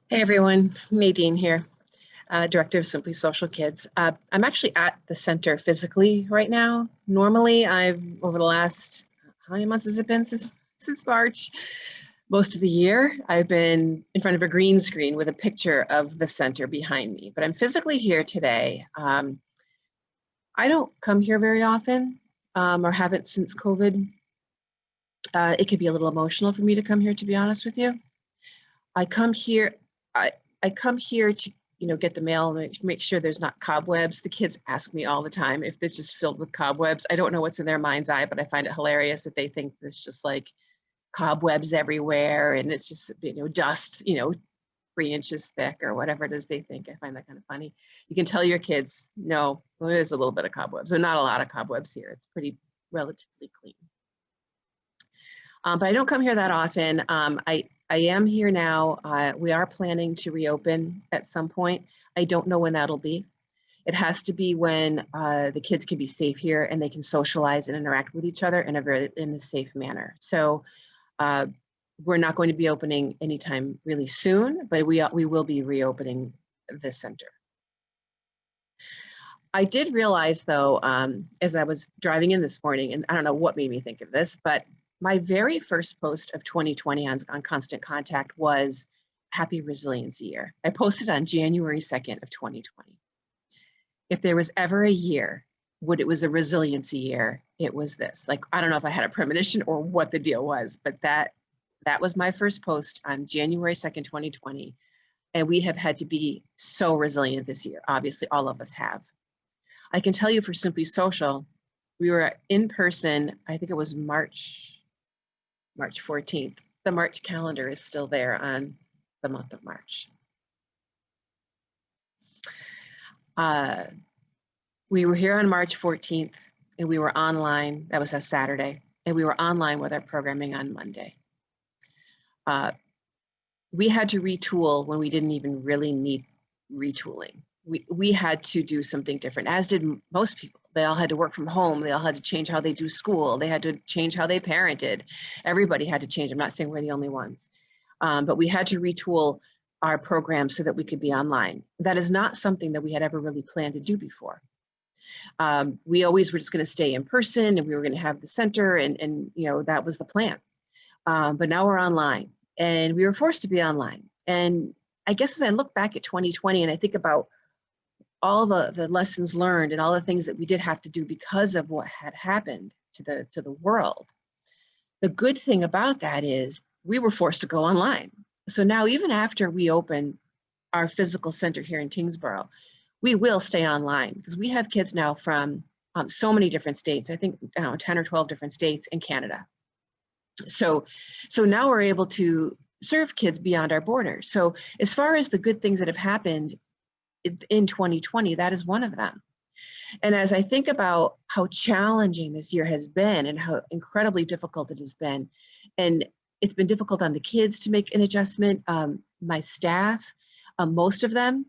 Hey everyone, Nadine here, Director of Simply Social Kids. I'm actually at the center physically right now. Normally, over the last, how many months has it been since March? Most of the year, I've been in front of a green screen with a picture of the center behind me, but I'm physically here today. I don't come here very often, or haven't since COVID. It could be a little emotional for me to come here, to be honest with you. I come here, I come here to, get the mail and make sure there's not cobwebs. The kids ask me all the time if this is filled with cobwebs. I don't know what's in their mind's eye, but I find it hilarious that they think there's just like cobwebs everywhere and it's just, dust, 3 inches thick or whatever it is they think. I find that kind of funny. You can tell your kids, no, well, there's a little bit of cobwebs. There's not a lot of cobwebs here. It's pretty relatively clean. But I don't come here that often. I am here now. We are planning to reopen at some point. I don't know when that'll be. It has to be when the kids can be safe here and they can socialize and interact with each other in a safe manner. So we're not going to be opening anytime really soon, but we will be reopening the center. I did realize though, as I was driving in this morning, and I don't know what made me think of this, but my very first post of 2020 on Constant Contact was Happy Resiliency Year. I posted on January 2nd of 2020. If there was ever a year when it was a resiliency year, it was this. Like, I don't know if I had a premonition or what the deal was, but that was my first post on January 2nd, 2020. And we have had to be so resilient this year. Obviously, all of us have. I can tell you for Simply Social, we were in person, I think it was March 14th. The March calendar is still there on the month of March. We were here on March 14th and we were online. That was a Saturday. And we were online with our programming on Monday. We had to retool when we didn't even really need retooling. We had to do something different, as did most people. They all had to work from home. They all had to change how they do school. They had to change how they parented. Everybody had to change. I'm not saying we're the only ones. But we had to retool our program so that we could be online. That is not something that we had ever really planned to do before. We always were just going to stay in person and we were going to have the center and that was the plan. But now we're online and we were forced to be online. And I guess as I look back at 2020 and I think about all the lessons learned and all the things that we did have to do because of what had happened to the world. The good thing about that is we were forced to go online. So now even after we open our physical center here in Tingsboro, we will stay online because we have kids now from so many different states. I think 10 or 12 different states in Canada. So now we're able to serve kids beyond our borders. So as far as the good things that have happened in 2020, that is one of them. And as I think about how challenging this year has been and how incredibly difficult it has been, and it's been difficult on the kids to make an adjustment. My staff, most of them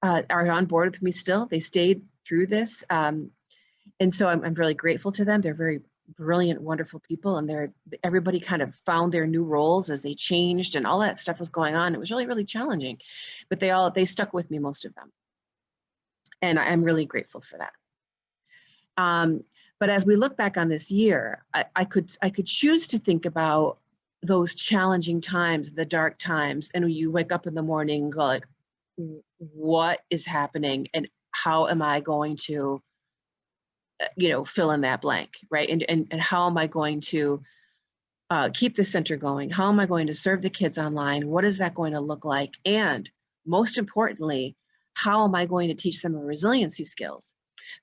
are on board with me still. They stayed through this. And so I'm really grateful to them. They're very brilliant, wonderful people. And everybody kind of found their new roles as they changed and all that stuff was going on. It was really, really challenging, but they stuck with me, most of them. And I'm really grateful for that. But as we look back on this year, I could choose to think about those challenging times, the dark times, and when you wake up in the morning and go like, what is happening and how am I going to, fill in that blank, right? And how am I going to keep the center going? How am I going to serve the kids online? What is that going to look like? And most importantly, how am I going to teach them resiliency skills?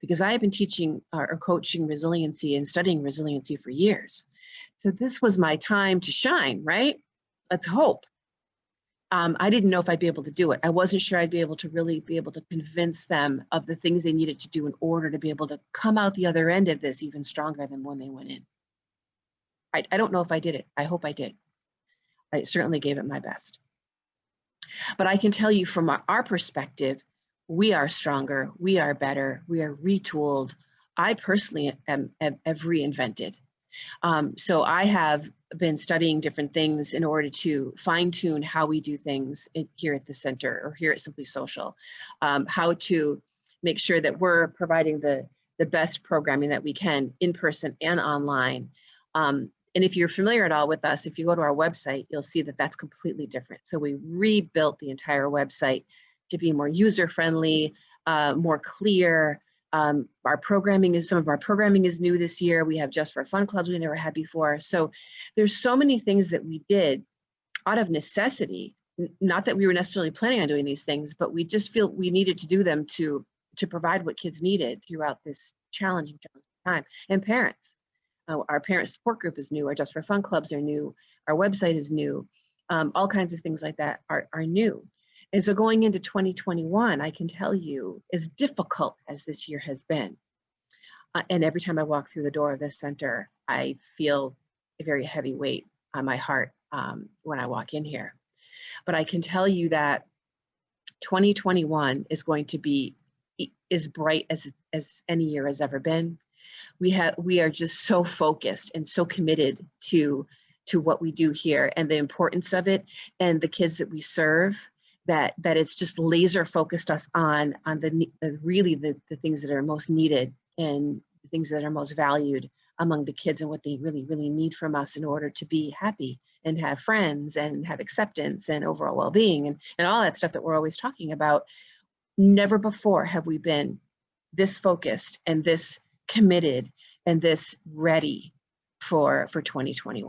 Because I have been teaching or coaching resiliency and studying resiliency for years. So this was my time to shine, right? Let's hope. I didn't know if I'd be able to do it. I wasn't sure I'd be able to convince them of the things they needed to do in order to be able to come out the other end of this even stronger than when they went in. I don't know if I did it. I hope I did. I certainly gave it my best. But I can tell you from our perspective, we are stronger, we are better, we are retooled. I personally have reinvented. So I have been studying different things in order to fine tune how we do things here at the center or here at Simply Social, how to make sure that we're providing the best programming that we can in person and online. And if you're familiar at all with us, if you go to our website, you'll see that that's completely different. So we rebuilt the entire website to be more user-friendly, more clear. Some of our programming is new this year. We have Just for Fun clubs we never had before. So there's so many things that we did out of necessity, not that we were necessarily planning on doing these things, but we just feel we needed to do them to provide what kids needed throughout this challenging time. And parents, our parent support group is new, our Just for Fun clubs are new, our website is new, all kinds of things like that are new. And so going into 2021, I can tell you, as difficult as this year has been, and every time I walk through the door of this center, I feel a very heavy weight on my heart when I walk in here. But I can tell you that 2021 is going to be as bright as any year has ever been. We are just so focused and so committed to what we do here and the importance of it and the kids that we serve, that it's just laser focused us on the things that are most needed and the things that are most valued among the kids and what they really, really need from us in order to be happy and have friends and have acceptance and overall well-being and all that stuff that we're always talking about. Never before have we been this focused and this committed and this ready for 2021.